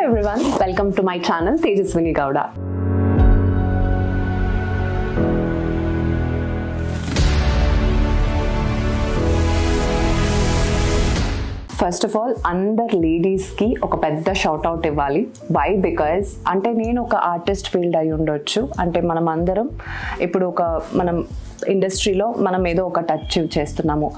everyone, welcome to my channel Tejaswini Gowda. First of all అందర్ లేడీస్కి ఒక పెద్ద షౌట్ అవుట్ ఇవ్వాలి. వై? బికాజ్ అంటే నేను ఒక ఆర్టిస్ట్ ఫీల్డ్ అయి ఉండొచ్చు, అంటే మనం అందరం ఇప్పుడు మనం ఇండస్ట్రీలో మనం ఏదో ఒక టచ్ చేస్తున్నాము,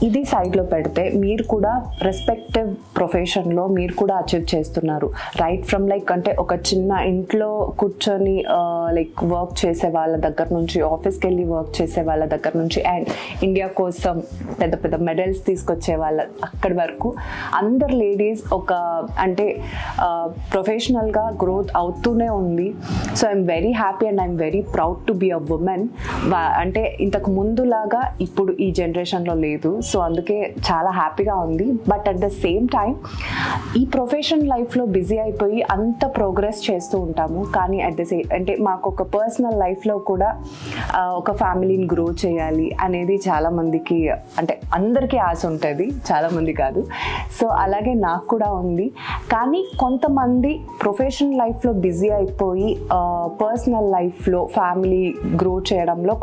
ఇది సైడ్లో పెడితే మీరు కూడా రెస్పెక్టివ్ ప్రొఫెషన్లో మీరు కూడా అచీవ్ చేస్తున్నారు. రైట్ ఫ్రమ్ లైక్ అంటే ఒక చిన్న ఇంట్లో కూర్చొని లైక్ వర్క్ చేసే వాళ్ళ దగ్గర నుంచి, ఆఫీస్కి వెళ్ళి వర్క్ చేసే వాళ్ళ దగ్గర నుంచి, అండ్ ఇండియా కోసం పెద్ద పెద్ద మెడల్స్ తీసుకొచ్చే వాళ్ళ అక్కడి వరకు అందరు లేడీస్ ఒక అంటే ప్రొఫెషనల్గా గ్రోత్ అవుతూనే ఉంది. So I'm very happy and I'm very proud to be a women. అంటే ఇంతకు ముందులాగా ఇప్పుడు ఈ జనరేషన్లో లేదు, సో అందుకే చాలా హ్యాపీగా ఉంది. But at the same time ఈ ప్రొఫెషన్ లైఫ్లో బిజీ అయిపోయి అంత ప్రోగ్రెస్ చేస్తూ ఉంటాము, కానీ అట్ ద సేమ్ అంటే మాకు ఒక పర్సనల్ లైఫ్లో కూడా ఒక ఫ్యామిలీని గ్రో చేయాలి అనేది చాలామందికి, అంటే అందరికీ ఆశ ఉంటుంది, చాలామంది కాదు. సో అలాగే నాకు కూడా ఉంది. కానీ కొంతమంది ప్రొఫెషనల్ లైఫ్లో బిజీ అయిపోయి పర్సనల్ లైఫ్లో ఫ్యామిలీ గ్రో చేయడంలో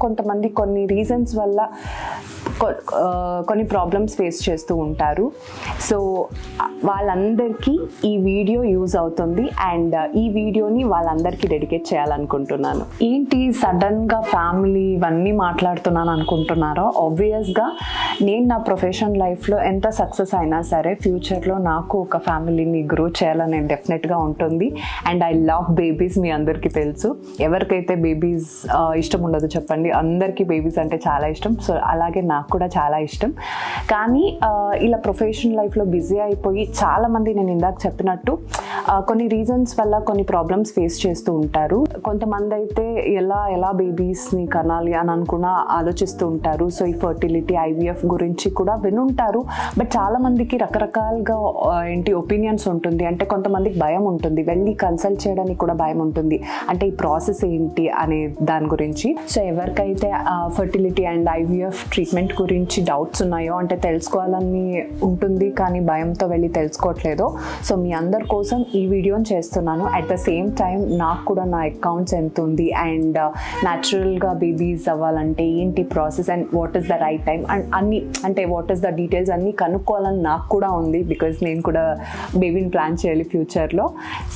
కొంతమంది కొన్ని రీజన్స్ వల్ల కొన్ని ప్రాబ్లమ్స్ ఫేస్ చేస్తూ ఉంటారు. సో వాళ్ళందరికీ ఈ వీడియో యూజ్ అవుతుంది అండ్ ఈ వీడియోని వాళ్ళందరికీ డెడికేట్ చేయాలనుకుంటున్నాను. ఏంటి సడన్గా ఫ్యామిలీ ఇవన్నీ మాట్లాడుతున్నాను అనుకుంటున్నారో? ఆబ్వియస్గా నేను నా ప్రొఫెషన్ లైఫ్లో ఎంత సక్సెస్ అయినా సరే ఫ్యూచర్లో నాకు ఒక ఫ్యామిలీని గ్రో చేయాలని డెఫినెట్గా ఉంటుంది. And I love babies. మీ అందరికీ తెలుసు, ఎవరికైతే బేబీస్ ఇష్టం ఉండదు చెప్పండి, అందరికీ బేబీస్ అంటే చాలా ఇష్టం. సో అలాగే నాకు కూడా చాలా ఇష్టం. కానీ ఇలా ప్రొఫెషనల్ లైఫ్లో బిజీ అయిపోయి చాలామంది నేను ఇందాక చెప్పినట్టు కొన్ని రీజన్స్ వల్ల కొన్ని ప్రాబ్లమ్స్ ఫేస్ చేస్తూ ఉంటారు. కొంతమంది అయితే ఎలా బేబీస్ని కనాలి అని అనుకున్నా ఆలోచిస్తూ ఉంటారు. సో ఈ ఫర్టిలిటీ, ఐవీఎఫ్ గురించి కూడా వినుంటారు. బట్ చాలామందికి రకరకాలుగా ఒపీనియన్స్ ఉంటుంది. అంటే కొంతమందికి భయం ఉంటుంది, వెళ్ళి కన్సల్ట్ చేయడానికి కూడా భయం ఉంటుంది, అంటే ఈ ప్రాసెస్ ఏంటి అనే దాని గురించి. సో ఎవరికైతే ఫర్టిలిటీ అండ్ ఐవీఎఫ్ ట్రీట్మెంట్ గురించి డౌట్స్ ఉన్నాయో, అంటే తెలుసుకోవాలని ఉంటుంది కానీ భయంతో వెళ్ళి తెలుసుకోవట్లేదో, సో మీ అందరి కోసం ఈ వీడియోని చేస్తున్నాను. అట్ ద సేమ్ టైం నాకు కూడా నా అకౌంట్స్ ఎంత ఉంది అండ్ న్యాచురల్గా బేబీస్ అవ్వాలంటే ఏంటి process and what is the right time and అన్ని, అంటే వాట్ ఈస్ ద డీటెయిల్స్ అన్నీ కనుక్కోవాలని నాకు కూడా ఉంది. బికాజ్ నేను కూడా బేబీని ప్లాన్ చేయాలి ఫ్యూచర్లో.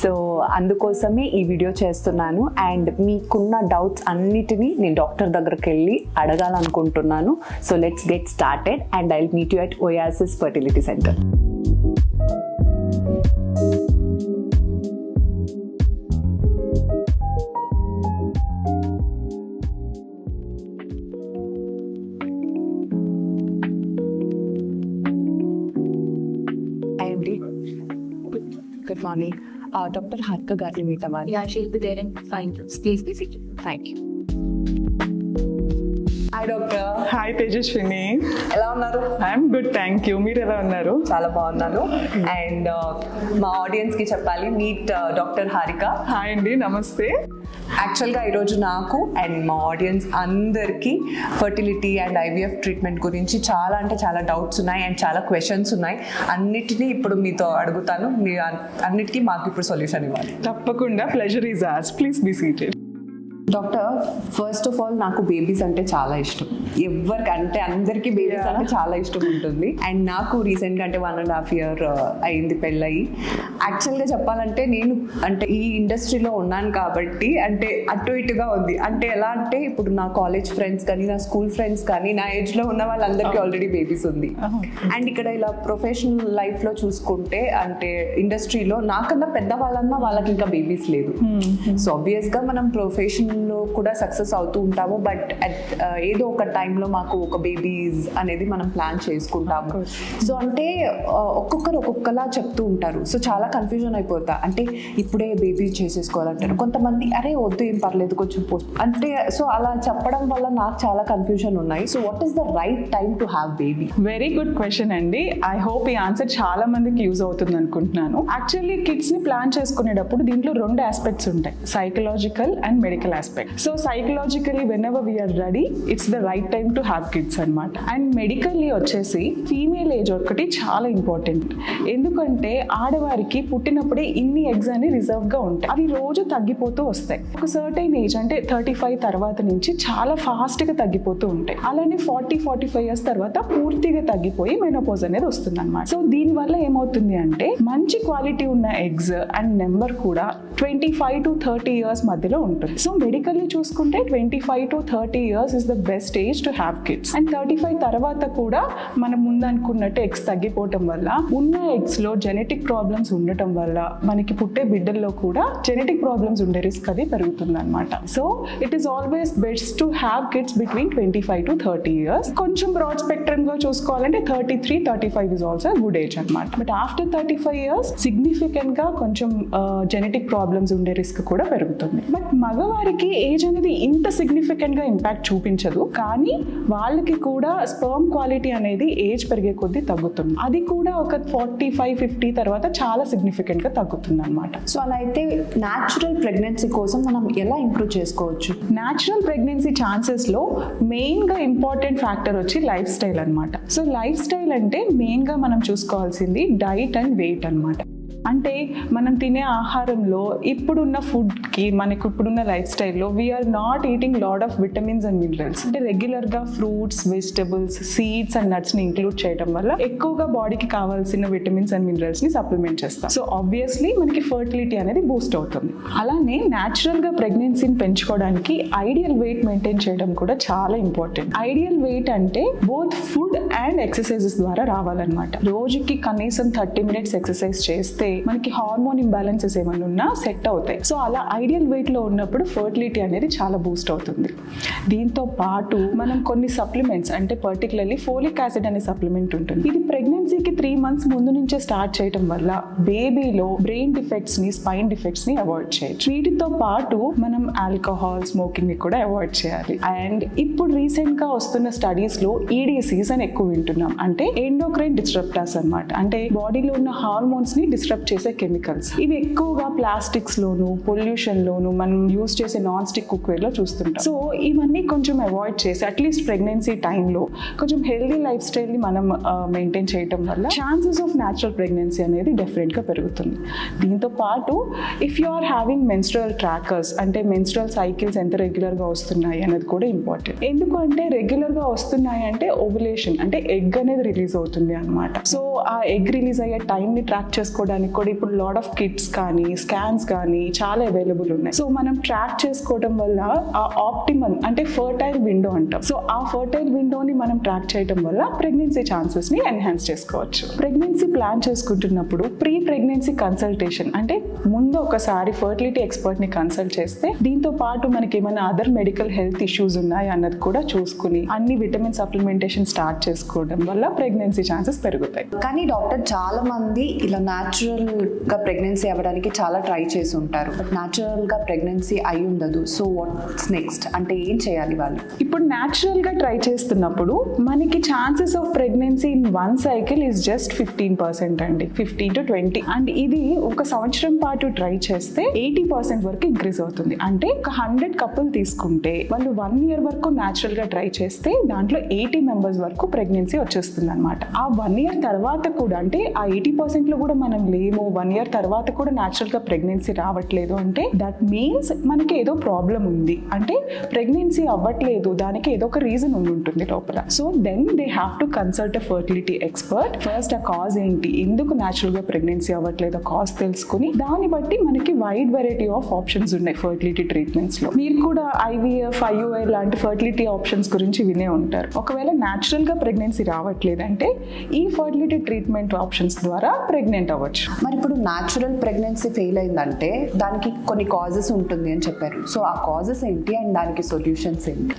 సో అందుకోసమే ఈ వీడియో చేస్తున్నాను. అండ్ మీకున్న డౌట్స్ అన్నిటినీ నేను డాక్టర్ దగ్గరికి వెళ్ళి అడగాలనుకుంటున్నాను. So let's get started and I'll meet you at Oasis Fertility Center. Good morning. Dr. Harika Garni meet avali. Yeah, she'll be there in 5 minutes. Please be seated. Thank you. Hi doctor. Hi Tejaswini, ఎలా ఉన్నారు? I'm good, thank you. మీరు ఎలా ఉన్నారు? చాలా బాగున్నాను. And మా ఆడియన్స్కి చెప్పాలి, మీట్ డాక్టర్ హారిక. హాయ్ అండి, నమస్తే. యాక్చువల్గా ఈరోజు నాకు అండ్ మా ఆడియన్స్ అందరికీ ఫర్టిలిటీ అండ్ ఐవీఎఫ్ ట్రీట్మెంట్ గురించి చాలా అంటే చాలా డౌట్స్ ఉన్నాయి అండ్ చాలా క్వశ్చన్స్ ఉన్నాయి. అన్నిటినీ ఇప్పుడు మీతో అడుగుతాను, మీ అన్నిటికీ మాకు ఇప్పుడు సొల్యూషన్ ఇవ్వాలి. తప్పకుండా, pleasure is ours. Please be seated. Doctor, first of all నాకు బేబీస్ అంటే చాలా ఇష్టం. ఎవరికంటే అందరికీ బేబీస్ అంటే చాలా ఇష్టం ఉంటుంది. అండ్ నాకు రీసెంట్గా అంటే 1.5 year అయింది పెళ్ళయి. యాక్చువల్గా చెప్పాలంటే నేను అంటే ఈ ఇండస్ట్రీలో ఉన్నాను కాబట్టి అంటే అటు ఇటుగా ఉంది. అంటే ఎలా అంటే ఇప్పుడు నా కాలేజ్ ఫ్రెండ్స్ కానీ, నా స్కూల్ ఫ్రెండ్స్ కానీ, నా ఏజ్లో ఉన్న వాళ్ళందరికీ ఆల్రెడీ బేబీస్ ఉంది. అండ్ ఇక్కడ ఇలా ప్రొఫెషనల్ లైఫ్లో చూసుకుంటే అంటే ఇండస్ట్రీలో నాకన్నా పెద్దవాళ్ళన్నా వాళ్ళకి ఇంకా బేబీస్ లేదు. సో ఆబ్వియస్గా మనం ప్రొఫెషనల్ కూడా సక్సెస్ అవుతూ ఉంటాము. బట్ ఏదో ఒక టైంలో మాకు ఒక బేబీస్ అనేది మనం ప్లాన్ చేసుకుంటాము. సో అంటే ఒక్కొక్కరు ఒక్కొక్కలా చెప్తూ ఉంటారు. సో చాలా కన్ఫ్యూజన్ అయిపోతా. అంటే ఇప్పుడే బేబీ చేసేసుకోవాలంటారు, కొంతమంది అరే వద్దు ఏం పర్లేదు కొంచెం పోస్ట్ అంటే. సో అలా చెప్పడం వల్ల నాకు చాలా కన్ఫ్యూజన్ ఉన్నాయి. So what is the right time to have baby? Very good question అండి. ఐ హోప్ ఈ ఆన్సర్ చాలా మందికి యూజ్ అవుతుంది అనుకుంటున్నాను. యాక్చువల్లీ కిడ్స్ని ప్లాన్ చేసుకునేటప్పుడు దీంట్లో 2 ఆస్పెక్ట్స్ ఉంటాయి, psychological and medical aspect. Expect. So psychologically whenever we're ready it's the right time to have kids అనమాట. అండ్ మెడికల్లీ వచ్చేసి ఫీమేల్ ఏజ్ ఒకటి చాలా ఇంపార్టెంట్. ఎందుకంటే ఆడవారికి పుట్టినప్పుడే ఇన్ని ఎగ్స్ అని రిజర్వ్ గా ఉంటాయి, అవి రోజు తగ్గిపోతూ వస్తాయి. ఒక సర్టైన్ ఏజ్ అంటే 35 తర్వాత నుంచి చాలా ఫాస్ట్ గా తగ్గిపోతూ ఉంటాయి. అలానే 40-45 ఇయర్స్ తర్వాత పూర్తిగా తగ్గిపోయి మెనోపాజ్ అనేది వస్తుంది అనమాట. సో దీని వల్ల ఏమవుతుంది అంటే మంచి క్వాలిటీ ఉన్న ఎగ్స్ అండ్ నెంబర్ కూడా 25 to 30 ఇయర్స్ మధ్యలో ఉంటుంది. సో మెడికల్లీ చూసుకుంటే 25 to 30 years is the best age to have kids. And 35 తర్వాత కూడా మనం ముందు అనుకున్నట్టు ఎగ్స్ తగ్గిపోవటం వల్ల ఉన్న ఎగ్స్ లో జెనెటిక్ ప్రాబ్లమ్స్ ఉండటం వల్ల మనకి పుట్టే బిడ్డల్లో కూడా జెనెటిక్ ప్రాబ్లమ్స్ ఉండే రిస్క్ అది పెరుగుతుంది అనమాట. So it is always best to have kids between 25 to 30 years. కొంచెం బ్రాడ్ స్పెక్ట్రమ్ గా చూసుకోవాలంటే 33-35 ఇస్ ఆల్సో గుడ్ ఏజ్ అనమాట. బట్ ఆఫ్టర్ 35 ఇయర్స్ సిగ్నిఫికెంట్ గా కొంచెం జెనెటిక్ ప్రాబ్లమ్స్ ఉండే రిస్క్ కూడా పెరుగుతుంది. బట్ మగవారికి ఏజ్ అనేది ఇంత సిగ్నిఫికెంట్ గా ఇంపాక్ట్ చూపించదు, కానీ వాళ్ళకి కూడా స్పర్మ్ క్వాలిటీ అనేది ఏజ్ పెరిగే కొద్దీ తగ్గుతుంది. అది కూడా ఒక 45-50 తర్వాత చాలా సిగ్నిఫికెంట్ గా తగ్గుతుంది అనమాట. సో అలా అయితే న్యాచురల్ ప్రెగ్నెన్సీ కోసం మనం ఎలా ఇంప్రూవ్ చేసుకోవచ్చు? న్యాచురల్ ప్రెగ్నెన్సీ ఛాన్సెస్ లో మెయిన్ గా ఇంపార్టెంట్ ఫ్యాక్టర్ వచ్చి లైఫ్ స్టైల్ అనమాట. సో లైఫ్ స్టైల్ అంటే మెయిన్ గా మనం చూసుకోవాల్సింది డైట్ అండ్ వెయిట్ అనమాట. అంటే మనం తినే ఆహారంలో ఇప్పుడున్న ఫుడ్కి మనకి ఇప్పుడున్న లైఫ్ స్టైల్లో we are not eating lot of vitamins and minerals. అంటే రెగ్యులర్గా ఫ్రూట్స్, వెజిటబుల్స్, సీడ్స్ అండ్ నట్స్ని ఇంక్లూడ్ చేయడం వల్ల ఎక్కువగా బాడీకి కావాల్సిన విటమిన్స్ అండ్ మినరల్స్ని సప్లిమెంట్ చేస్తాం. సో ఆబ్వియస్లీ మనకి ఫర్టిలిటీ అనేది బూస్ట్ అవుతుంది. అలానే న్యాచురల్గా ప్రెగ్నెన్సీని పెంచుకోవడానికి ఐడియల్ వెయిట్ మెయింటైన్ చేయడం కూడా చాలా ఇంపార్టెంట్. ఐడియల్ వెయిట్ అంటే బోత్ ఫుడ్ అండ్ ఎక్సర్సైజెస్ ద్వారా రావాలన్నమాట. రోజుకి కనీసం 30 minutes ఎక్సర్సైజ్ చేస్తే మనకి హార్మోన్ ఇంబ్యాలెన్సెస్ ఏమైనా ఉన్నా సెట్ అవుతాయి. సో అలా ఐడియల్ వెయిట్ లో ఉన్నప్పుడు ఫర్టిలిటీ అనేది చాలా బూస్ట్ అవుతుంది. దీంతో పాటు మనం కొన్ని సప్లిమెంట్స్ అంటే పర్టికులర్లీ ఫోలిక్ యాసిడ్ అనే సప్లిమెంట్ ఉంటుంది. ఇది ప్రెగ్నెన్సీకి 3 months ముందు నుంచే స్టార్ట్ చేయడం వల్ల బేబీలో బ్రెయిన్ డిఫెక్ట్స్ ని, స్పైన్ డిఫెక్ట్స్ ని అవాయిడ్ చేయొచ్చు. వీటితో పాటు మనం ఆల్కహాల్, స్మోకింగ్ ని కూడా అవాయిడ్ చేయాలి. అండ్ ఇప్పుడు రీసెంట్ గా వస్తున్న స్టడీస్ లో EDCs అని ఎక్కువ వింటున్నాం. అంటే ఎండోక్రైన్ డిస్ట్రప్టర్స్ అన్నమాట. అంటే బాడీలో ఉన్న హార్మోన్స్ ని డిస్ట్రప్ట్ చేసే కెమికల్స్. ఇవి ఎక్కువగా ప్లాస్టిక్స్ లోను, పొల్యూషన్ లోను, మనం యూజ్ చేసే నాన్ స్టిక్ కుక్వేర్ లో చూస్తుంటాం. సో ఇవన్నీ కొంచెం అవాయిడ్ చేసి అట్లీస్ట్ ప్రెగ్నెన్సీ టైంలో కొంచెం హెల్దీ లైఫ్ స్టైల్ ని మనం మెయింటైన్ చేయడం వల్ల ఛాన్సెస్ ఆఫ్ న్యాచురల్ ప్రెగ్నెన్సీ అనేది డెఫినెట్ గా పెరుగుతుంది. దీంతో పాటు if you are having menstrual trackers అంటే మెన్స్ట్రువల్ సైకిల్స్ ఎంత రెగ్యులర్ గా వస్తున్నాయి అనేది కూడా ఇంపార్టెంట్. ఎందుకంటే రెగ్యులర్ గా వస్తున్నాయి అంటే ఓవులేషన్ అంటే ఎగ్ అనేది రిలీజ్ అవుతుంది అనమాట. సో ఆ ఎగ్ రిలీజ్ అయ్యే టైం ని ట్రాక్ చేసుకోవడానికి కూడా ఇప్పుడు లాట్ ఆఫ్ కిట్స్ కానీ స్కాన్స్ కానీ చాలా అవైలబుల్ ఉన్నాయి. సో మనం ట్రాక్ చేసుకోవడం వల్ల ఆ ఆప్టిమమ్ అంటే ఫర్టైల్ విండో అంటాం. సో ఆ ఫర్టైల్ విండోని మనం ట్రాక్ చేయడం వల్ల ప్రెగ్నెన్సీ ఛాన్సెస్ ని ఎన్హాన్స్ చేసుకోవచ్చు. ప్రెగ్నెన్సీ ప్లాన్ చేసుకుంటున్నప్పుడు ప్రీ ప్రెగ్నెన్సీ కన్సల్టేషన్ అంటే ముందు ఒకసారి ఫర్టిలిటీ ఎక్స్పర్ట్ ని కన్సల్ట్ చేస్తే దీంతో పాటు మనకి ఏమైనా అదర్ మెడికల్ హెల్త్ ఇష్యూస్ ఉన్నాయి అన్నది కూడా చూసుకుని అన్ని విటమిన్ సప్లిమెంటేషన్ స్టార్ట్ చేసుకోవడం వల్ల ప్రెగ్నెన్సీ ఛాన్సెస్ పెరుగుతాయి. కానీ డాక్టర్ చాలా మంది ఇలా న్యాచురల్ గా ప్రెగ్నెన్సీ అవ్వడానికి చాలా ట్రై చేసి ఉంటారు, బట్ న్యాచురల్ గా ప్రెగ్నెన్సీ అయి ఉండదు. సో వాట్స్ నెక్స్ట్ అంటే ఏం చేయాలి వాళ్ళు? ఇప్పుడు న్యాచురల్ గా ట్రై చేస్తున్నప్పుడు మనకి chances of pregnancy in 1 cycle is just 15% అండి, 15 to 20. అండ్ ఇది ఒక సంవత్సరం పాటు ట్రై చేస్తే 80% వరకు ఇంక్రీజ్ అవుతుంది. అంటే ఒక 100 కపుల్ తీసుకుంటే వాళ్ళు 1 year వరకు న్యాచురల్ గా ట్రై చేస్తే దాంట్లో 80 members వరకు ప్రెగ్నెన్సీ వచ్చేస్తుంది అనమాట. ఆ 1 year తర్వాత కూడా అంటే ఆ 80% లో కూడా మనం లేము, 1 year తర్వాత కూడా న్యాచురల్ గా ప్రెగ్నెన్సీ రావట్లేదు అంటే దట్ మీన్స్ మనకి ఏదో ప్రాబ్లం ఉంది. అంటే ప్రెగ్నెన్సీ అవ్వట్లేదు, దానికి ఏదో ఒక రీజన్ ఉంటుంది లోపల. So then they have to consult a fertility expert. First ఆ కాజ్ ఏంటి, ఎందుకు న్యాచురల్ గా ప్రెగ్నెన్సీ అవ్వట్లేదు ఆ కాజ్ తెలుసుకుని దాన్ని బట్టి మనకి వైడ్ వెరైటీ ఆఫ్ ఆప్షన్స్ ఉన్నాయి ఫర్టిలిటీ ట్రీట్మెంట్స్ లో. మీరు కూడా IVF, IUI లాంటి ఫర్టిలిటీ ఆప్షన్స్ గురించి వినే ఉంటారు. ఒకవేళ న్యాచురల్ గా ప్రెగ్నెన్సీ రావట్లేదంటే ఈ ఫర్టిలిటీ ట్రీట్మెంట్ ఆప్షన్స్ ద్వారా ప్రెగ్నెంట్ అవ్వచ్చు. మరి ఇప్పుడు న్యాచురల్ ప్రెగ్నెన్సీ ఫెయిల్ అయిందంటే దానికి కొన్ని కాజెస్ ఉంటుంది అని చెప్పారు. సో ఆ కాజెస్ ఏంటి అండ్ దానికి సొల్యూషన్స్ ఏంటి?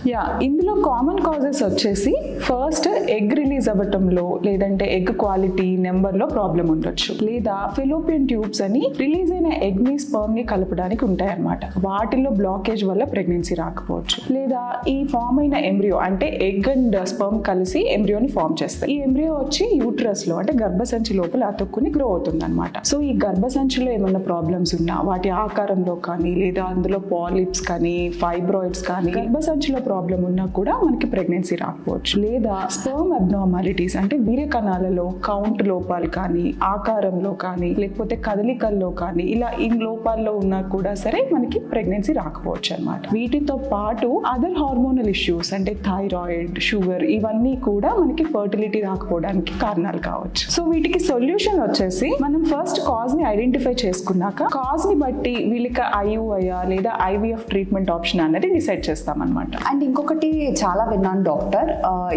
ఇందులో కామన్ కాజెస్ వచ్చేసి ఫస్ట్ ఎగ్ రిలీజ్ అవ్వటంలో లేదా లేదంటే ఎగ్ క్వాలిటీ నెంబర్ లో ప్రాబ్లం ఉండొచ్చు, లేదా ఫెలోపియన్ ట్యూబ్స్ అని రిలీజ్ అయిన ఎగ్ ని స్పర్మ్ ని కలపడానికి ఉంటాయన్నమాట. వాటిల్లో బ్లాకేజ్ వల్ల ప్రెగ్నెన్సీ రాకపోవచ్చు, లేదా ఈ ఫామ్ అయిన ఎంబ్రియో అంటే ఎగ్ అండ్ స్పర్మ్ కలిసి ఎంబ్రియోని ఫామ్ చేస్తాయి. ఈ ఎంబ్రియో వచ్చి యూట్రస్ లో అంటే గర్భసంచి లోపల అతుక్కుని గ్రో అవుతుంది అనమాట. సో ఈ గర్భసంచిలో ఏమన్నా ప్రాబ్లమ్స్ ఉన్నా వాటి ఆకారంలో కానీ, లేదా అందులో పాలిప్స్ కానీ, ఫైబ్రాయిడ్స్ కానీ, గర్భసంచిలో ప్రాబ్లం ఉన్నా కూడా మనకి ప్రెగ్నెన్సీ రాకపోవచ్చు. లేదా స్పర్మ్ అబ్నార్మాలిటీస్ అంటే వీర్య కణాలలో కౌంట్ లోపాలు కానీ, ఆకారంలో కానీ, లేకపోతే కదలికల్లో కానీ ఇలా ఈ లోపాల్లో ఉన్నా కూడా సరే మనకి ప్రెగ్నెన్సీ రాకపోవచ్చు అనమాట. వీటితో పాటు అదర్ హార్మోనల్ ఇష్యూస్ అంటే థైరాయిడ్, షుగర్ ఇవన్నీ కూడా మనకి ఫర్టిలిటీ రాకపోవడానికి కారణాలు కావచ్చు. సో వీటికి సొల్యూషన్ వచ్చేసి మనం ఫస్ట్ కాజ్ ని ఐడెంటిఫై చేసుకున్నాక కాజ్ ని బట్టి వీళ్ళకి IUI లేదా IVF ట్రీట్మెంట్ ఆప్షన్ అనేది డిసైడ్ చేస్తాం అనమాట. అండ్ ఇంకొకటి చాలా విన్నాను డాక్టర్,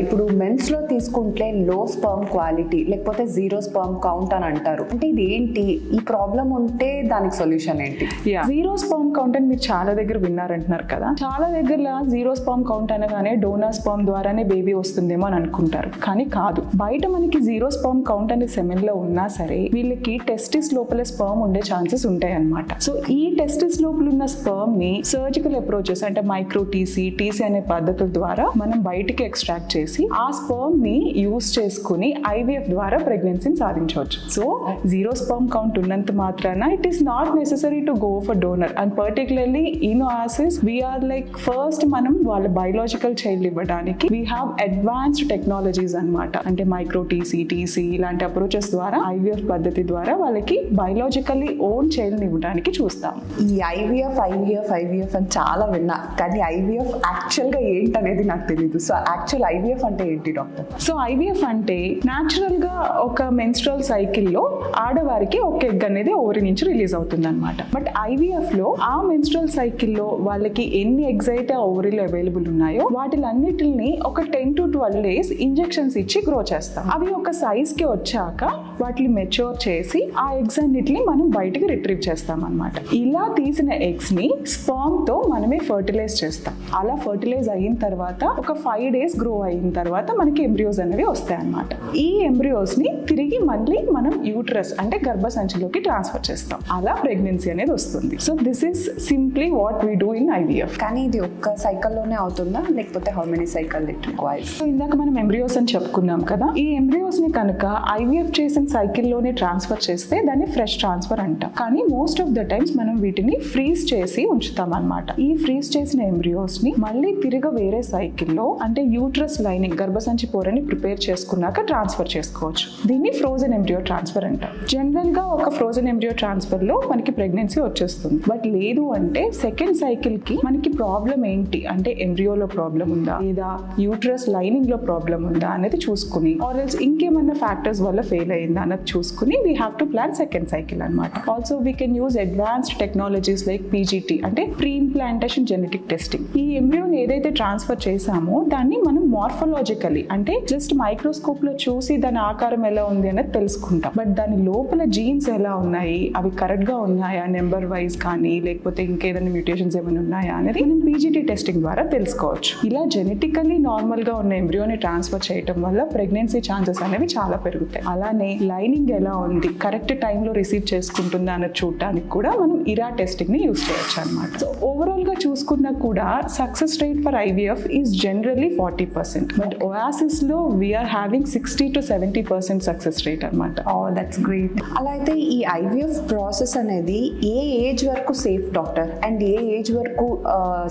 ఇప్పుడు మెన్స్ లో తీసుకుంటే లో స్పర్మ్ క్వాలిటీ లేకపోతే జీరో స్పర్మ్ కౌంట్ అని అంటారు. అంటే ఇది ఏంటి, ఈ ప్రాబ్లం ఉంటే దానికి సొల్యూషన్ ఏంటి? జీరో స్పర్మ్ కౌంట్ అని మీరు చాలా దగ్గర విన్నారంటున్నారు కదా. చాలా దగ్గర జీరో స్పర్మ్ కౌంట్ అనగానే డోనర్ స్పర్మ్ ద్వారానే బేబీ వస్తుందేమో అని అనుకుంటారు, కానీ కాదు. బయట మనకి జీరో స్పర్మ్ కౌంట్ అనే సెమెన్ లో ఉన్నా సరే వీళ్ళకి టెస్టిస్ లోపల స్పర్మ్ ఉండే ఛాన్సెస్ ఉంటాయి అనమాట. సో ఈ టెస్టిస్ లోపల ఉన్న స్పర్మ్ ని సర్జికల్ అప్రోచెస్ అంటే మైక్రో టీసీ అనే పద్ధతుల ద్వారా మనం బయటికి ఎక్స్ట్రాక్ట్ చేసి ఆ స్పర్మ్ ని యూస్ చేసుకుని IVF ద్వారా ప్రెగ్నెన్సీని సాధించవచ్చు. సో జీరో స్పర్మ్ కౌంట్ ఉన్నంత మాత్రాన it is not necessary to go for donor. And particularly in Oasis we're like first మనం వాళ్ళ బయోలాజికల్ చైల్డ్ ఇవ్వడానికి వీ హ్యావ్ అడ్వాన్స్డ్ టెక్నాలజీస్ అనమాట. అంటే మైక్రో టీసీ ఇలాంటి అప్రోచెస్ ద్వారా IVF పద్ధతి ద్వారా వాళ్ళకి బయోలాజికల్లీ ఓన్ చైల్డ్ ఇవ్వడానికి చూస్తాం. ఈ IVF అని చాలా విన్నా, కానీ IVF యాక్చువల్ గా ఏంటనేది నాకు తెలియదు. సో యాక్చువల్ IVF అంటే ఏంటి డాక్టర్? సో IVF అంటే న్యాచురల్ గా ఒక మెన్స్ట్రల్ సైకిల్లో ఆడవారికి ఒక ఎగ్ అనేది ఓవరి నుంచి రిలీజ్ అవుతుంది అనమాట. బట్ IVF లో ఆ మెన్స్ట్రల్ సైకిల్లో వాళ్ళకి ఎన్ని ఎగ్స్ అయితే ఓవరీలో అవైలబుల్ ఉన్నాయో వాటిలన్నిటిని ఒక 10 to 12 days ఇంజెక్షన్స్ ఇచ్చి గ్రో చేస్తాం. అవి ఒక సైజ్ కి వచ్చాక వాటిని మెచ్యూర్ చేసి ఆ ఎగ్స్ అన్నిటిని మనం బయటికి రిట్రీవ్ చేస్తాం అనమాట. ఇలా తీసిన ఎగ్స్ ని స్పర్మ్ తో మనమే ఫర్టిలైజ్ చేస్తాం. అలా ఫర్టిలైజ్ అయిన తర్వాత ఒక 5 days గ్రో అయిన తర్వాత మనకి ఎంబ్రియోస్ అనేవి వస్తాయి అన్నమాట. ఈ ఎంబ్రియోస్ ని తిరిగి మళ్ళీ మనం యూట్రస్ అంటే గర్భసంచిలోకి ట్రాన్స్ఫర్ చేస్తాం. అలా ప్రెగ్నెన్సీ అనేది వస్తుంది. So this is simply what we do in IVF. కానీ ఇది ఒక్క సైకిల్లోనే అవుతుందా లేకపోతే how many cycle it requires? So ఇందాక మనం ఎంబ్రియోస్ అని చెప్పుకున్నాం కదా. ఈ ఎంబ్రియోస్ ని కనుక IVF చేసిన సైకిల్లోనే ట్రాన్స్ఫర్ చేస్తే దాన్ని ఫ్రెష్ ట్రాన్స్ఫర్ అంటాం. కానీ మోస్ట్ ఆఫ్ ద టైమ్స్ మనం వీటిని ఫ్రీజ్ చేసి ఉంచుతాం అన్నమాట. ఈ ఫ్రీజ్ చేసిన ఎంబ్రియోస్ ని మళ్ళీ తిరిగి వేరే సైకిల్లో అంటే యూట్రస్ లైనింగ్ గర్భసంచి పొరని ప్రిపేర్ చేసుకున్నాక ట్రాన్స్ఫర్ చేసుకోవచ్చు. దీన్ని ఫ్రోజన్ ఎంబ్రియో ట్రాన్స్ఫర్ అంటాం. జనరల్ గా ఒక ఫ్రోజన్ ఎంబ్రియో ట్రాన్స్ఫర్ లో మనకి ప్రెగ్నెన్సీ వచ్చేస్తుంది. బట్ లేదు అంటే సెకండ్ సైకిల్ కి మనకి ప్రాబ్లం ఏంటి అంటే ఎంబ్రియోలో ప్రాబ్లం ఉందా లేదా యూట్రస్ లైనింగ్ లో ప్రాబ్లం ఉందా అనేది చూసుకుని ఆర్ ఎల్స్ ఇంకేమన్నా ఫ్యాక్టర్స్ వల్ల ఫెయిల్ అయిందా అన్నది చూసుకుని we have to plan second cycle అనమాట. Also we can use advanced technologies like PGT అంటే ప్రీ ఇంప్లాంటేషన్ జెనెటిక్ టెస్టింగ్. ఈ ఎంబ్రియోని ఏదైతే ట్రాన్స్ఫర్ చేసామో దాన్ని మనం మార్ఫాలజికలీ అంటే జస్ట్ మైక్రోస్కోప్ లో చూసి దాని ఆకారం ఎలా ఉంది అనేది తెలుసుకుంటాం. బట్ దాని లోపల జీన్స్ ఎలా ఉన్నాయి, అవి కరెక్ట్ గా ఉన్నాయా నెంబర్ వైజ్ కానీ లేకపోతే ఇంకేదైనా మ్యూటేషన్స్ ఏమైనా ఉన్నాయా అనేది మనం PGT టెస్టింగ్ ద్వారా తెలుసుకోవచ్చు. ఇలా జెనెటికల్లీ నార్మల్ గా ఉన్న ఎంబ్రియోని ట్రాన్స్ఫర్ చేయడం వల్ల ప్రెగ్నెన్సీ ఛాన్సెస్ అనేవి చాలా పెరుగుతాయి. అలానే లైనింగ్ ఎలా ఉంది, కరెక్ట్ టైంలో రిసీవ్ చేసుకుంటుందా అన్నది చూడటానికి కూడా మనం IRA టెస్టింగ్ ని యూస్ చేయొచ్చు అనమాట. సో ఓవరాల్ గా చూసుకున్నా కూడా success rate for IVF is generally 40%. But Oasis లో we are having 60 to 70% success rate అనమాట. That's great. అలా అయితే ఈ IVF ప్రాసెస్ అనేది ఏ ఏజ్ వరకు సేఫ్ డాక్టర్, అండ్ ఏ ఏజ్ వరకు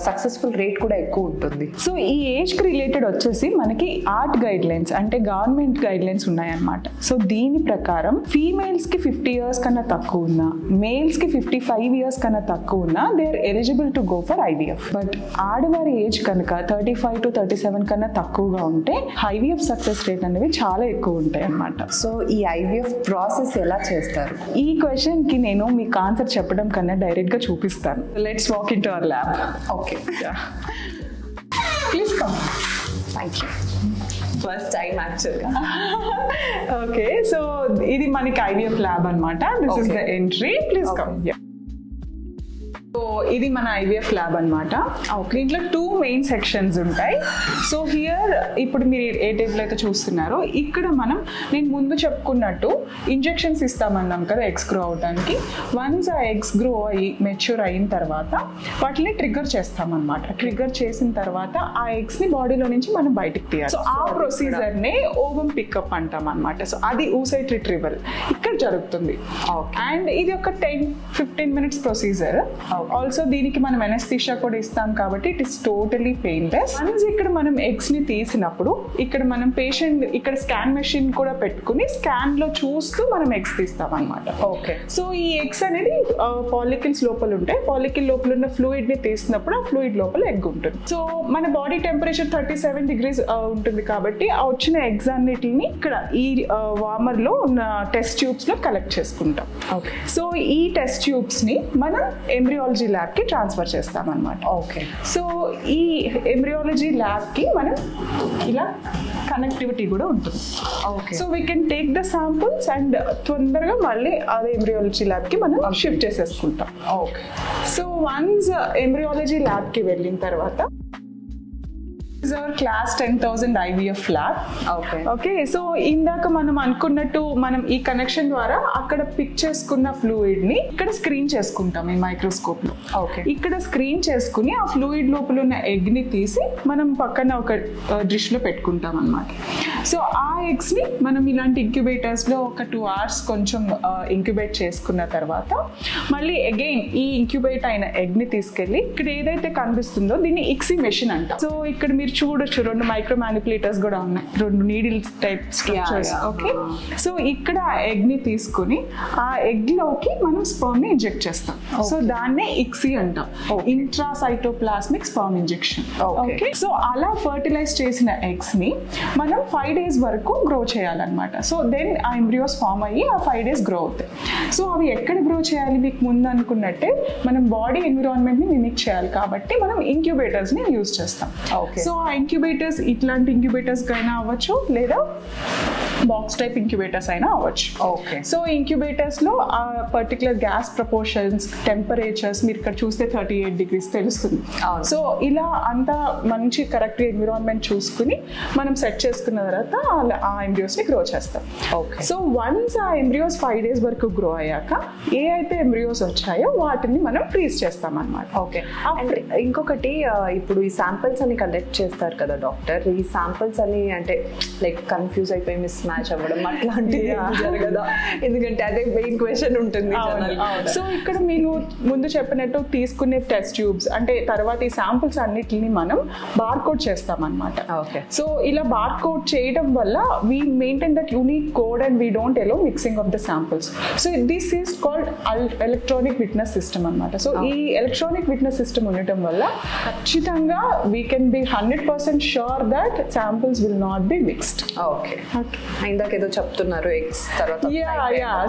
సక్సెస్ఫుల్ రేట్ కూడా ఎక్కువ ఉంటుంది? సో ఈ ఏజ్ కి రిలేటెడ్ వచ్చేసి మనకి ఆర్ట్ గైడ్ లైన్స్ అంటే గవర్నమెంట్ గైడ్ లైన్స్ ఉన్నాయన్నమాట. సో దీని ప్రకారం ఫీమేల్స్ కి 50 years కన్నా తక్కువ ఉన్నా, మేల్స్ కి 55 years కన్నా తక్కువ ఉన్నా they are eligible to go for IVF. But ఆడవారి ఏజ్ కనుక 35 to 37 కన్నా తక్కువగా ఉంటే IVF సక్సెస్ రేట్ అనేవి చాలా ఎక్కువ ఉంటాయి అన్నమాట. సో ఈ IVF ప్రాసెస్ ఎలా చేస్తారు? ఈ క్వశ్చన్ కి నేను మీకు ఆన్సర్ చెప్పడం కన్నా డైరెక్ట్ గా చూపిస్తాను. Let's walk in to our lab. Okay, please come. Thank you. First time యాక్చువల్గా. ఓకే, సో ఇది మనకి IVF ల్యాబ్ అన్నమాట. This is the entry. Please come. So ఇది మన IVF ల్యాబ్ అనమాట. దీంట్లో 2 మెయిన్ సెక్షన్స్ ఉంటాయి. సో హియర్ ఇప్పుడు మీరు ఏ టేబుల్ అయితే చూస్తున్నారో ఇక్కడ నేను ముందు చెప్పుకున్నట్టు ఇంజెక్షన్స్ ఇస్తామన్నాం కదా ఎగ్స్ గ్రో అవడానికి. వన్స్ ఆ ఎగ్స్ గ్రో అయ్యి మెచ్యూర్ అయిన తర్వాత వాటిని ట్రిగ్గర్ చేస్తామన్నమాట. ట్రిగ్గర్ చేసిన తర్వాత ఆ ఎగ్స్ ని బాడీలో నుంచి మనం బయటికి తీయాలి. సో ఆ ప్రొసీజర్ నే ఓవమ్ పికప్ అంటాం అనమాట. సో అది oocyte retrieval ఇక్కడ జరుగుతుంది. అండ్ ఇది ఒక 10-15 minutes ప్రొసీజర్. ఆల్సో దీనికి మనం ఎనస్థీషియా కూడా ఇస్తాం కాబట్టి it is totally painless. Once ఇక్కడ మనం ఎగ్స్ ని తీసినప్పుడు ఇక్కడ మనం పేషెంట్ ఇక్కడ స్కాన్ మెషిన్ కూడా పెట్టుకుని స్కాన్ లో చూస్తూ మనం ఎగ్స్ తీస్తాం అనమాట. ఓకే. సో ఈ ఎగ్స్ అనేది ఫాలికల్స్ లోపల ఉంటాయి. ఫాలికల్ లోపల ఉన్న ఫ్లూయిడ్ ని తీసినప్పుడు ఆ ఫ్లూయిడ్ లోపల ఎగ్ ఉంటుంది. సో మన బాడీ టెంపరేచర్ 37 degrees ఉంటుంది కాబట్టి ఆ వచ్చిన ఎగ్స్ అన్నిటిని ఇక్కడ ఈ వార్మర్ లో ఉన్న టెస్ట్ ట్యూబ్స్ లో కలెక్ట్ చేసుకుంటాం. ఓకే. సో ఈ టెస్ట్ ట్యూబ్స్ ని మనం ఎంబ్రియాలజీ ల్యాబ్ కి ట్రాన్స్ఫర్ చేస్తాం అనమాట. ఓకే. సో ఈ ఎంబ్రియాలజీ ల్యాబ్ కి మనం ఇలా కనెక్టివిటీ కూడా ఉంటుంది. Okay. So we can take the samples and తొందరగా మళ్ళీ అదే ఎంబ్రియాలజీ ల్యాబ్ కి మనం షిఫ్ట్ చేసేసుకుంటాం. Okay. So once embryology lab కి వెళ్ళిన తర్వాత our class 10,000 IVF lab. Okay. So ఇందాక మనం అనుకున్నట్టు మనం ఈ కనెక్షన్ ద్వారా అక్కడ పిక్ చేసుకున్న ఫ్లూయిడ్ ని ఇక్కడ స్క్రీన్ చేసుకుంటాం ఈ మైక్రోస్కోప్ లో. ఓకే. ఇక్కడ స్క్రీన్ చేసుకుని ఆ ఫ్లూయిడ్ లోపల ఉన్న ఎగ్ ని తీసి మనం పక్కన ఒక డిష్ లో పెట్టుకుంటాం అన్నమాట. సో ఆ ఎగ్స్ ని మనం ఇలాంటి ఇంక్యుబేటర్స్ లో ఒక 2 hours కొంచెం ఇంక్యుబేట్ చేసుకున్న తర్వాత మళ్ళీ అగైన్ ఈ ఇంక్యుబేట్ అయిన ఎగ్ ని తీసుకెళ్లి ఇక్కడ ఏదైతే కనిపిస్తుందో దీన్ని ఇక్సీ మెషిన్ అంటాం. సో ఇక్కడ మీరు చూడొచ్చు 2 మైక్రో మ్యానిపులేటర్స్ కూడా ఉన్నాయి, 2 needle type structures. Okay. So ఇక్కడ ఆ ఎగ్ ని తీసుకుని ఆ ఎగ్ లోకి మనం స్పర్మ్ ని ఇంజెక్ట్ చేస్తాం. సో దాన్నే ఇక్సీ అంటాం, intracytoplasmic sperm injection. Okay. So అలా ఫర్టిలైజ్ చేసిన ఎగ్స్ ని మనం 5 days వరకు గ్రో చేయాలన్నమాట. సో దెన్ ఆ ఎంబ్రియోస్ ఫామ్ అయ్యి ఆ 5 days గ్రో అవుతాయి. సో అవి ఎక్కడ గ్రో చేయాలి మీకు ముందు అనుకున్నట్టే మనం బాడీ ఎన్విరాన్మెంట్ ని మిమిక్ చేయాలి కాబట్టి మనం ఇంక్యుబేటర్స్ ని యూజ్ చేస్తాం. సో ఆ ఇంక్యుబేటర్స్ ఇట్లాంటి ఇంక్యుబేటర్స్ అయినా అవ్వచ్చు లేదా బాక్స్ టైప్ ఇంక్యుబేటర్స్ అయినా అవ్వచ్చు. ఓకే. సో ఇంక్యుబేటర్స్ లో ఆ పర్టికులర్ గ్యాస్ ప్రపోర్షన్స్, టెంపరేచర్స్ మీరు ఇక్కడ చూస్తే 38 degrees తెలుస్తుంది. సో ఇలా అంతా మంచి కరెక్ట్ ఎన్విరాన్మెంట్ చూసుకుని మనం సెట్ చేసుకున్న తర్వాత ఆ ఎంబ్రియోస్ ని గ్రో చేస్తాం. ఓకే. సో వన్స్ ఆ ఎంబ్రియోస్ 5 days వరకు గ్రో అయ్యాక ఏ అయితే ఎంబ్రియోస్ వచ్చాయో వాటిని మనం ఫ్రీజ్ చేస్తాం అన్నమాట. ఓకే. ఇంకొకటి ఇప్పుడు ఈ శాంపిల్స్ అని కలెక్ట్ చేస్తారు కదా డాక్టర్, ఈ శాంపిల్స్ అని అంటే లైక్ కన్ఫ్యూజ్ అయిపోయి మిస్ మ్యాచ్ అవ్వడం అట్లాంటివి జరగదా? ఎందుకంటే అదే మెయిన్ క్వశ్చన్ ఉంటుంది. సో ఇక్కడ మీరు ముందు చెప్పినట్టు తీసుకునే టెస్ట్ ట్యూబ్స్ అంటే తర్వాత ఈ శాంపిల్స్ అన్నిటిని మనం బార్కోడ్ చేస్తాం అన్నమాట. ఓకే. సో ఇలా బార్కోడ్ చేయడం వల్ల we maintain that unique code and we don't allow mixing of the samples. So this is called electronic witness system అన్నమాట. సో ఈ ఎలక్ట్రానిక్ విట్నెస్ సిస్టమ్ ఉండటం వల్ల ఖచ్చితంగా we can be 100% sure that samples will not be mixed. Okay. ఇందాక ఏదో చెప్తున్నారు eggs తర్వాత.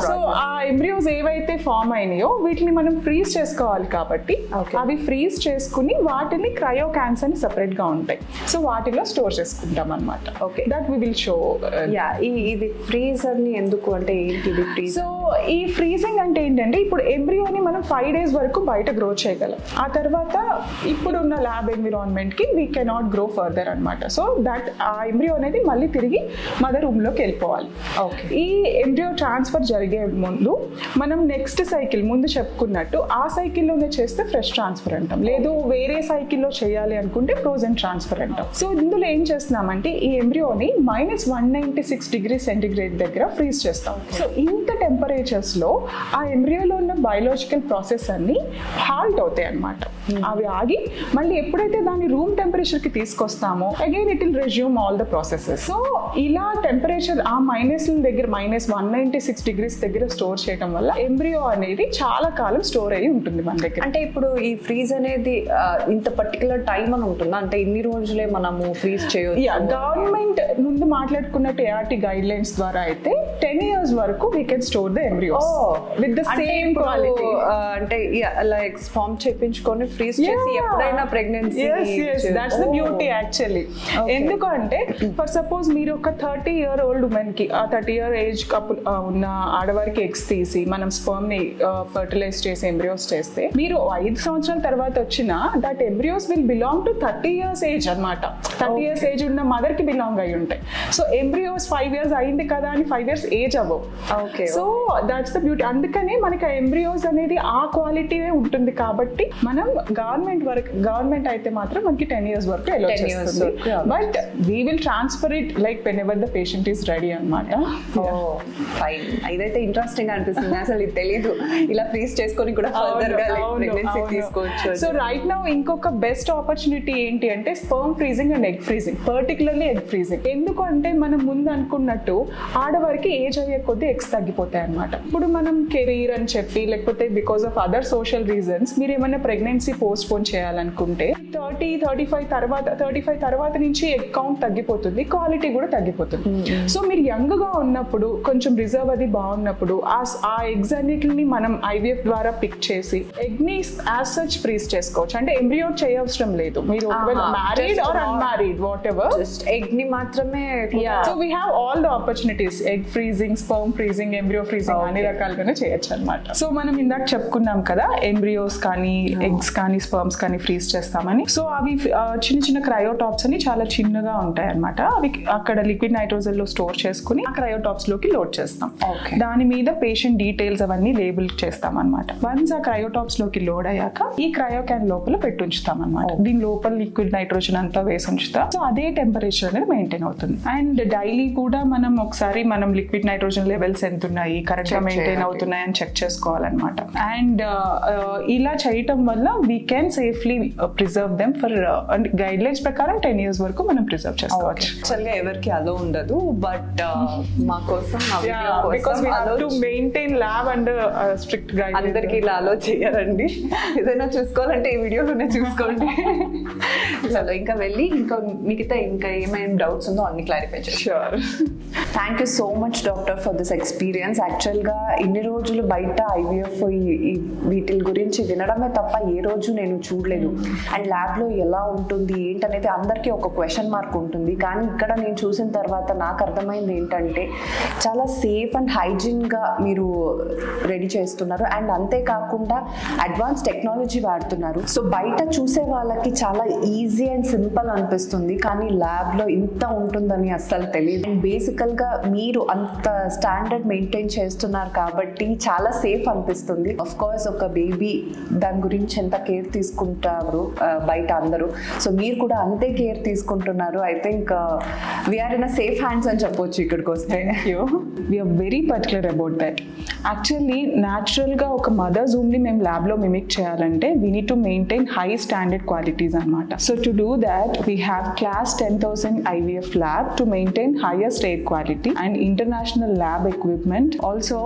సో ఆ ఎంబ్రియోస్ ఏవైతే ఫామ్ అయినాయో వీటిని మనం ఫ్రీజ్ చేసుకోవాలి కాబట్టి అవి ఫ్రీజ్ చేసుకుని వాటిని క్రయో క్యాన్స్ అని సెపరేట్ గా ఉంటాయి. సో వాటిలో స్టోర్ చేసుకుంటాం అన్నమాట. Okay. That we will show. ఇది ఫ్రీజర్ ని ఎందుకు అంటే ఏంటి ఇది ఫ్రీజ్? సో ఈ ఫ్రీజింగ్ అంటే ఏంటంటే ఇప్పుడు ఎంబ్రియోని మనం 5 days వరకు బయట గ్రో చేయగలం. ఆ తర్వాత ఇప్పుడున్న ల్యాబ్ ఎన్విరాన్మెంట్ కి వీ కెనాట్ గ్రో ఫర్దర్ అన్నమాట. సో దట్ ఆ ఎంబ్రియో అనేది మళ్ళీ తిరిగి మదర్ రూమ్ లోకి వెళ్ళిపోవాలి. ఓకే. ఈ ఎంబ్రియో ట్రాన్స్ఫర్ జరిగే ముందు మనం నెక్స్ట్ సైకిల్ ముందు చెప్పుకున్నట్టు ఆ సైకిల్లోనే చేస్తే ఫ్రెష్ ట్రాన్స్ఫర్ అంటాం, లేదు వేరే సైకిల్లో చేయాలి అనుకుంటే ఫ్రోజన్ ట్రాన్స్ఫర్ అంటాం. సో ఇందులో ఏం చేస్తున్నామంటే ఈ ఎంబ్రియోని -196 degrees centigrade దగ్గర ఫ్రీజ్ చేస్తాం. సో ఇంత టెంపరేచర్స్ లో ఆ ఎంబ్రియోలో ఉన్న బయోలాజికల్ ప్రాసెస్ అన్ని హాల్ట్ అవుతాయి అన్నమాట. అవి ఆగి మళ్ళీ ఎప్పుడైతే దాన్ని రూమ్ టెంపరేచర్ కి తీసుకొస్తామో again it will resume all the processes. So ఇలా టెంపరేచర్ ఆ మైనస్ దగ్గర -196 degrees దగ్గర స్టోర్ చేయడం వల్ల ఎంబ్రియో అనేది చాలా కాలం స్టోర్ అయ్యి ఉంటుంది మన దగ్గర. అంటే ఇప్పుడు ఈ ఫ్రీజ్ అనేది ఇంత పర్టికులర్ టైం అని ఉంటుందా? అంటే ఇన్ని రోజులే మనము ఫ్రీజ్ చేయొచ్చు? గవర్నమెంట్ ముందు మాట్లాడుకున్నట్టు ART గైడ్ లైన్స్ ద్వారా అయితే 10 years వరకు we can store the embryos with the same quality. అంటే అలా ఎగ్స్ ఫార్మ్ చేయించుకొని ఫ్రీజ్ చేసి ఎప్పుడైనా pregnancy. That's the beauty actually. ఎందుకంటే ఫర్ సపోజ్ మీరు ఒక 30-year-old ఉమెన్కి 30-year ఏజ్ కపుల్ ఉన్న ఆడవారికి ఎగ్స్ తీసి మనం స్పర్మ్ని ఫర్టిలైజ్ చేసి ఎంబ్రియోస్ చేస్తే మీరు 5 సంవత్సరాల తర్వాత వచ్చిన that embryos will belong to 30 years age అనమాట. 30 years ఏజ్ ఉన్న మదర్కి బిలాంగ్ అయి ఉంటాయి. సో ఎంబ్రియోస్ 5 years అయింది కదా అని 5 years ఏజ్ అవ్వవు. So that's the beauty. అందుకని మనకి ఎంబ్రియోస్ అనేది ఆ క్వాలిటీ ఉంటుంది కాబట్టి మనం గవర్నమెంట్ అయితే మాత్రం మనకి 10 years వరకు అలౌ చేస్తుంది. But we will transfer it like whenever the patient is ready అనమాట. ఫైన్. ఇదైతే ఇంట్రెస్టింగ్ అనిపిస్తుంది. అసలు ఇది తెలీదు, ఇలా ఫ్రీజ్ చేసుకొని కూడా ఫర్దర్ గా ప్రెగ్నెన్సీ తీసుకోవచ్చు. సో రైట్ నౌ ఇంకొక బెస్ట్ ఆపర్చునిటీ ఏంటి అంటే sperm freezing and egg freezing, particularly egg freezing. ఎందుకంటే మనం ముందు అనుకున్నట్టు ఆడవారికి ఏజ్ అయ్యే కొద్దీ ఎగ్స్ తగ్గిపోతాయి అనమాట. ఇప్పుడు మనం కెరీర్ అని చెప్పి లేకపోతే because of other social reasons మీరు ఏమైనా ప్రెగ్నెన్సీ పోస్ట్ పోన్ చేయాలనుకుంటే 35 తర్వాత నుంచి ఎగ్ కౌంట్ తగ్గిపోతుంది, క్వాలిటీ కూడా తగ్గిపోతుంది. సో మీరు యంగ్ గా ఉన్నప్పుడు కొంచెం రిజర్వ్ అది బాగున్నప్పుడు ఆ ఎగ్స్ అన్నిటిని మనం ఐవీఎఫ్ ద్వారా పిక్ చేసి ఎగ్ ని యాజ్ సచ్ ఫ్రీజ్ చేసుకోవచ్చు. అంటే ఎంబ్రియో చేయవసరం లేదు, మీరు married or unmarried what ever, egg ని మాత్రమే. So we have all the opportunities, egg freezing, sperm freezing, embryo freezing అన్ని రకాలుగానే చేయొచ్చు అనమాట. సో మనం ఇందాక చెప్పుకున్నాం కదా ఎంబ్రియోస్ కానీ ఎగ్స్ కానీ స్పర్మ్స్ కానీ ఫ్రీజ్ చేస్తామని. సో అవి చిన్న చిన్న క్రయోటాప్స్ అని చాలా చిన్నగా ఉంటాయి అనమాట. అవి అక్కడ లిక్విడ్ నైట్రోజన్ లో స్టోర్ చేసుకుని ఆ క్రయోటాప్స్ లోకి లోడ్ చేస్తాం. దాని మీద పేషెంట్ డీటెయిల్స్ అవన్నీ లేబుల్ చేస్తాం అనమాట. వన్స్ ఆ క్రయోటాప్స్ లోకి లోడ్ అయ్యాక ఈ క్రయో క్యాన్ లోపల పెట్టి ఉంచుతాం అనమాట. దీని లోపల లిక్విడ్ నైట్రోజన్ అంతా వేసి ఉంచుతాం. సో అదే టెంపరేచర్ అనేది మెయింటైన్ అవుతుంది. అండ్ డైలీ కూడా మనం ఒకసారి మనం లిక్విడ్ నైట్రోజన్ లెవెల్స్ ఎంత ఉన్నాయి, కరెక్ట్ గా మెయింటైన్ అవుతున్నాయి అని చెక్ చేసుకోవాలన్నమాట. అండ్ ఇలా చేయటం వల్ల we can safely preserve them for guide lines ప్రకారం 10 years వరకు మనం ప్రిజర్వ్ చేసుకోవచ్చు. యాక్చువల్గా ఎవరికి అలో ఉండదు, బట్ మా కోసం because we have to maintain lab and strict guide. అందరికి ఇలా అలో చేయాలండి. ఏదైనా చూసుకోవాలంటే ఈ వీడియోలోనే చూసుకోండి. చలో ఇంకా వెళ్ళి మిగతా ఇంకా ఏమైనా డౌట్స్ ఉందో అన్ని క్లారిఫై చేయండి. Sure. Thank you so much doctor for this experience. యాక్చువల్గా ఇన్ని రోజులు బయట ఐవీఎఫ్ వీటి గురించి వినడమే తప్ప ఏ రోజు నేను చూడలేదు. అండ్ ల్యాబ్లో ఎలా ఉంటుంది ఏంటనేది అందరికీ ఒక క్వశ్చన్ మార్క్ ఉంటుంది. కానీ ఇక్కడ నేను చూసిన తర్వాత నాకు అర్థమైంది ఏంటంటే చాలా సేఫ్ అండ్ హైజీన్గా మీరు రెడీ చేస్తున్నారు. అండ్ అంతేకాకుండా అడ్వాన్స్ టెక్నాలజీ వాడుతున్నారు. సో బయట చూసే వాళ్ళకి చాలా ఈజీ అండ్ సింపుల్ అనిపిస్తుంది, కానీ ల్యాబ్లో ఇంత ఉంటుందని అస్సలు తెలియదు. అండ్ బేసికల్గా మీరు అంత స్టాండర్డ్ మెయింటైన్ చేస్తున్నారు కాబట్టి చాలా సేఫ్ అనిపిస్తుంది. ఆఫ్ కోర్స్ ఒక బేబీ దాని గురించి ఎంత కేర్ తీసుకుంటారు బయట అందరూ, సో మీరు కూడా అంతే కేర్ తీసుకుంటున్నారు. I think we are in a safe hands అని చెప్పొచ్చు ఇక్కడికి వస్తే. We are very particular about that. Actually న్యాచురల్గా ఒక మదర్ జూమ్ని మేము ల్యాబ్లో మిమిక్ చేయాలంటే we need to maintain high standard qualities అనమాట. So to do that we have class 10,000 IVF lab to maintain highest air quality and international lab equipment, also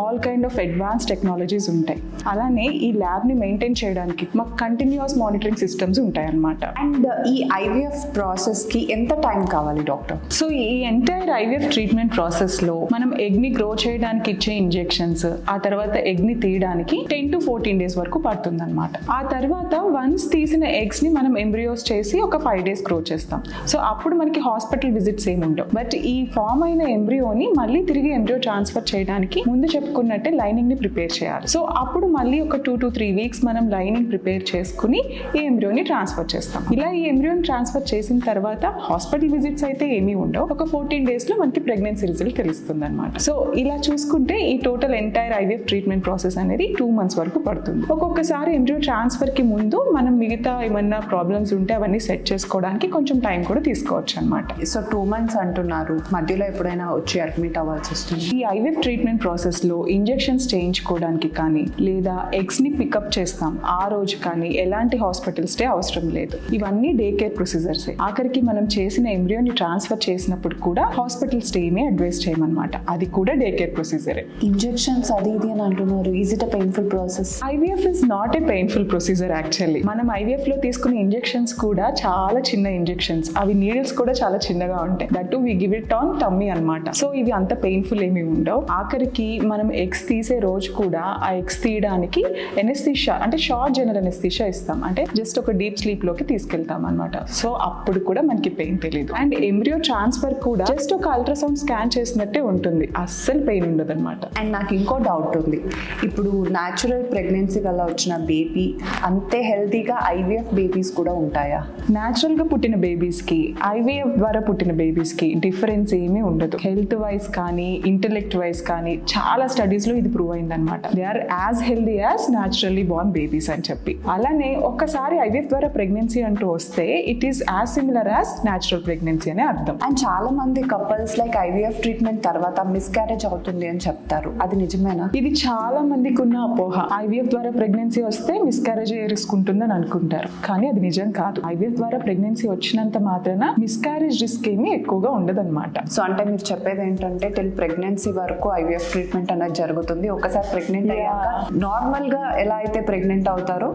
all kind of advance technologies ఉంటాయి. అలానే ఈ ల్యాబ్ని maintain చేయడానికి మాకు continuous monitoring systems ఉంటాయి అన్నమాట. And ఈ IVF ప్రాసెస్కి ఎంత టైం కావాలి డాక్టర్? సో ఈ ఎంటైర్ ఐవీఎఫ్ ట్రీట్మెంట్ ప్రాసెస్లో మనం ఎగ్ని గ్రో చేయడానికి ఇచ్చే ఇంజెక్షన్స్, ఆ తర్వాత ఎగ్ని తీయడానికి 10 to 14 days వరకు పడుతుంది అనమాట. ఆ తర్వాత వన్స్ తీసిన ఎగ్స్ని మనం ఎంబ్రియోస్ చేసి ఒక 5 days గ్రో చేస్తాం. సో అప్పుడు మనకి హాస్పిటల్ విజిట్స్ ఏమి ఉండవు. బట్ ఈ ఫామ్ అయిన ఎంబ్రియోని మళ్ళీ తిరిగి ఎంబ్రియో ట్రాన్స్ఫర్ చేయడానికి ముందు చెప్పుకున్నట్టే లైనింగ్ని ప్రిపేర్ చేయాలి. సో అప్పుడు మళ్ళీ ఒక 2 to 3 weeks మనం లైనింగ్ ప్రిపేర్ చేసుకుని ఈ ఎంబ్రియోని ట్రాన్స్ఫర్ చేస్తాం. ఇలా ఈ ఎంబ్రియోని ట్రాన్స్ఫర్ చేసిన తర్వాత హాస్పిటల్ విజిట్స్ అయితే ఏమీ ఉండవు. ఒక 14 days లో మనకి ప్రెగ్నెన్సీ రిజల్ట్ తెలుస్తుంది అనమాట. సో ఇలా చూసుకుంటే ఈ total entire IVF treatment process అనేది 2 months వరకు పడుతుంది. ఒక్కొక్కసారి ఎంబ్రియో ట్రాన్స్ఫర్ కి ముందు మనం మిగతా ఏమన్నా ప్రాబ్లమ్స్ ఉంటే అవన్నీ సెట్ చేసుకోవడానికి కొంచెం టైం కూడా తీసుకోవచ్చు అనమాట. సో 2 months అంటున్నారు, మధ్యలో ఎప్పుడైనా వచ్చి అడ్మిట్ అవ్వాల్సి వస్తుంది? ఈ ఐవీఎఫ్ ట్రీట్మెంట్ ప్రాసెస్ లో ఇంజెక్షన్స్ చేయించుకోవడానికి కానీ లేదా ఎగ్స్ ని పికప్ చేస్తాం ఆ రోజు కానీ ఎలాంటి హాస్పిటల్ స్టే అవసరం లేదు. ఇవన్నీ డే కేర్ ప్రొసీజర్స్. ఆఖరికి మనం చేసిన ఎంబ్రియోని ట్రాన్స్ఫర్ చేసినప్పుడు కూడా హాస్పిటల్ స్టే మే అడ్వైస్ చేయమన్నమాట. అది కూడా డే కేర్ ప్రొసీజర్. ఇంజెక్షన్స్ అది ఇది అని అంటున్నారు, is it a painful process? IVF is not a painful procedure actually. మనం ఐవీఎఫ్ లో తీసుకునే ఇంజెక్షన్స్ కూడా చాలా చిన్న ఇంజెక్షన్స్, అవి నీడిల్స్ కూడా చాలా చిన్నగా ఉంటాయి. That we give it on tummy అనమాట. సో ఇవి అంత పెయిన్ఫుల్ ఏమి ఉండవు. ఆఖరికి మనం ఎగ్స్ తీసే రోజు కూడా ఆ ఎగ్స్ తీయడానికి ఎనెస్థీషియా అంటే షార్ట్ జనరల్ ఎనెస్థీషియా ఇస్తాం. అంటే జస్ట్ ఒక డీప్ స్లీప్లోకి తీసుకెళ్తాం అనమాట. సో అప్పుడు కూడా మనకి పెయిన్ తెలియదు. అండ్ ఎంబ్రియో ట్రాన్స్ఫర్ కూడా జస్ట్ ఒక అల్ట్రాసౌండ్ స్కాన్ చేసినట్టే ఉంటుంది, అస్సలు పెయిన్ ఉండదు అనమాట. అండ్ నాకు ఇంకో డౌట్ ఉంది, ఇప్పుడు న్యాచురల్ ప్రెగ్నెన్సీ వల్ల వచ్చిన బేబీ అంతే హెల్తీగా ఐవీఎఫ్ బేబీస్ కూడా ఉంటాయా? న్యాచురల్గా పుట్టిన బేబీస్కి ఐవీఎఫ్ ద్వారా పుట్టిన బేబీస్కి డిఫరెన్స్ ఏమీ ఉండదు. హెల్త్ వైజ్ కానీ ఇంటెలెక్ట్ వైజ్ కానీ చాలా స్టడీస్లో ఇది ప్రూవ్ అయిందనమాట. They are as healthy as naturally born babies అని చెప్పి. అలానే ఒక్కసారి ఐవీఎఫ్ ద్వారా ప్రెగ్నెన్సీ అంటూ వస్తే it is as similar as natural pregnancy అనే అర్థం. అండ్ చాలా మంది కపుల్స్ లైక్ ఐవీఎఫ్ ట్రీట్మెంట్ తర్వాత మిస్క్యారేజ్ అవుతుంది అని చెప్తారు, అది నిజమేనా? ఇది చాలా మందికి ఉన్న అపోహ. ఐవీఎఫ్ ద్వారా ప్రెగ్నెన్సీ వస్తే మిస్క్యారేజ్ రిస్క్ ఉంటుందని అనుకుంటారు, కానీ అది నిజం కాదు. ఐవీఎఫ్ ద్వారా ప్రెగ్నెన్సీ వచ్చినంత మాత్రాన మిస్క్యారేజ్ రిస్క్ ఏమీ ఎక్కువగా ఉండదన్నమాట. సో అంటే మీరు చెప్పేది ఏంటంటే టిల్ ప్రెగ్నెన్సీ వరకు ఐవీఎఫ్ ట్రీట్మెంట్ అనేది జరుగుతుంది. ఒకసారి ప్రెగ్నెంట్ అయ్యాక నార్మల్ గా ఎలా అయితే ప్రెగ్నెంట్ అవుతారో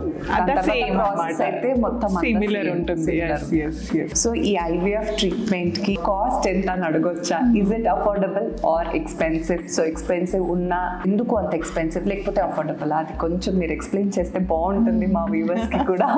అయితే మొత్తం సిమిలర్ ఉంటుంది. సో ఈ ఐవీఎఫ్ ట్రీట్మెంట్ కి కాస్ట్ ఎంత అని అడగొచ్చా? Is it affordable or expensive? So expensive ఉన్నా ఎందుకు అంత ఎక్స్పెన్సివ్, లేకపోతే అఫోర్డబుల్, అది కొంచెం మీరు ఎక్స్ప్లెయిన్ చేస్తే బాగుంటుంది మా వ్యూవర్స్ కి కూడా.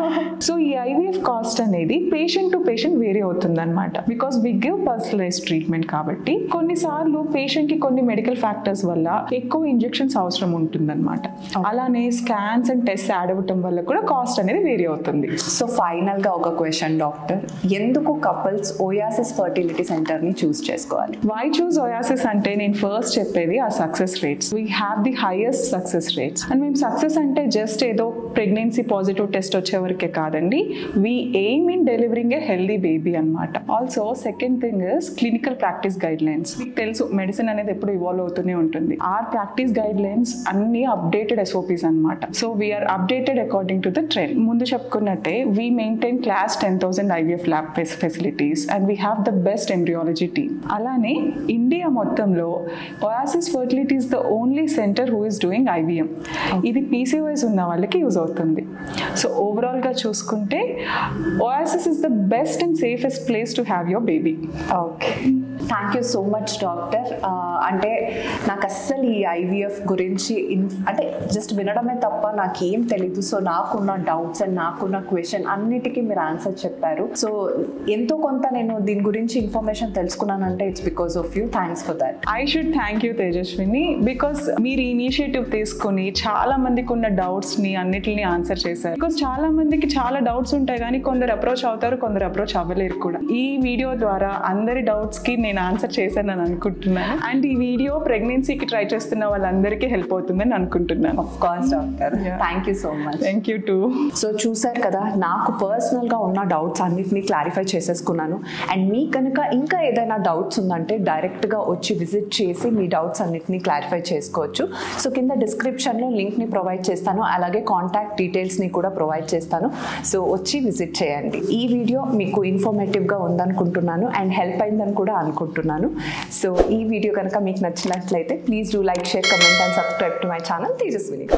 సో ఈ ఐవీఎఫ్ కాస్ట్ అనేది పేషెంట్ టు పేషెంట్ వేరీ అవుతుంది అనమాట. Because we give personalise treatment కాబట్టి కొన్నిసార్లు పేషెంట్ కి కొన్ని మెడికల్ ఫ్యాక్టర్స్ వల్ల ఎక్కువ ఇంజెక్షన్స్ అవసరం ఉంటుందన్నమాట. అలానే స్కాన్స్ అండ్ టెస్ట్ యాడ్ అవ్వటం వల్ల కూడా కాస్ట్ అనేది వేరీ అవుతుంది. సో ఫైనల్ గా ఒక క్వశ్చన్ డాక్టర్, ఎందుకు కపుల్స్ ఓయాసిస్ ఫర్టిలిటీ సెంటర్ ని చూస్ చేసుకోవాలి? వై చూస్ ఓయాసిస్ అంటే నేను ఫస్ట్ చెప్పేది ఆ success rates. We have the highest success rates. And మేము సక్సెస్ అంటే జస్ట్ ఏదో ప్రెగ్నెన్సీ పాజిటివ్ టెస్ట్ వచ్చే వరకే కాదండి, we aim in delivering a healthy baby అనమాట. Also second thing is clinical practice guidelines. మీకు తెలుసు మెడిసిన్ అనేది ఎప్పుడు ఇవాల్వ్ అవుతూనే ఉంటుంది. ఆర్ ప్రాక్టీస్ గైడ్ లైన్స్ అన్ని అప్డేటెడ్ SOPs అనమాట. So we are updated according to the trend. ముందు చెప్పుకున్నట్టే we maintain class 10,000 IVF lab facilities and we have the best embryology team. అలానే ఇండియా మొత్తంలో Oasis fertility is the only centre who is doing IVM. ఇది PCOS ఉన్న వాళ్ళకి use అవుతుంది. So ఓవరాల్గా చూసుకుంటే Oasis is the best and safest place to have your baby. Okay, thank you so much doctor. అంటే నాకు అస్సలు ఈ IVF గురించి అంటే జస్ట్ వినడమే తప్ప నాకేం తెలీదు. సో నాకున్న డౌట్స్ అండ్ నాకున్న క్వశ్చన్ అన్నిటికీ మీరు ఆన్సర్ చెప్పారు. సో ఎంతో కొంత నేను దీని గురించి ఇన్ఫర్మేషన్ తెలుసుకున్నానంటే it's because of you. Thanks for that. I should thank you Tejaswini, because మీరు ఇనిషియేటివ్ తీసుకుని చాలా మందికి ఉన్న డౌట్స్ ని అన్నిటిని ఆన్సర్ చేశారు. బికాస్ చాలా మందికి చాలా డౌట్స్ ఉంటాయి, కానీ కొందరు అప్రోచ్ అవుతారు, కొందరు అప్రోచ్ అవ్వలేరు కూడా. ఈ వీడియో ద్వారా అందరి డౌట్స్ కి నేను ఆన్సర్ చేశానని అనుకుంటున్నాను. అండ్ ఈ వీడియో ప్రెగ్నెన్సీకి ట్రై చేస్తున్న వాళ్ళందరికీ హెల్ప్ అవుతుందని అనుకుంటున్నాను. Of course doctor, thank you so much. Thank you two. So చూసారు కదా, నాకు పర్సనల్గా ఉన్న డౌట్స్ అన్నిటినీ క్లారిఫై చేసేసుకున్నాను. అండ్ మీకు కనుక ఇంకా ఏదైనా డౌట్స్ ఉందంటే డైరెక్ట్గా వచ్చి విజిట్ చేసి మీ డౌట్స్ అన్నిటినీ క్లారిఫై చేసుకోవచ్చు. సో కింద డిస్క్రిప్షన్లో లింక్ని ప్రొవైడ్ చేస్తాను, అలాగే కాంటాక్ట్ డీటెయిల్స్ని కూడా ప్రొవైడ్ చేస్తాను. సో వచ్చి విజిట్ చేయండి. ఈ వీడియో మీకు ఇన్ఫర్మేటివ్గా ఉందనుకుంటున్నాను అండ్ హెల్ప్ అయిందని కూడా అనుకుంటున్నాను. సో ఈ వీడియో కనుక మీకు నచ్చినట్లయితే please do like, share, comment and subscribe to my channel Tejaswini.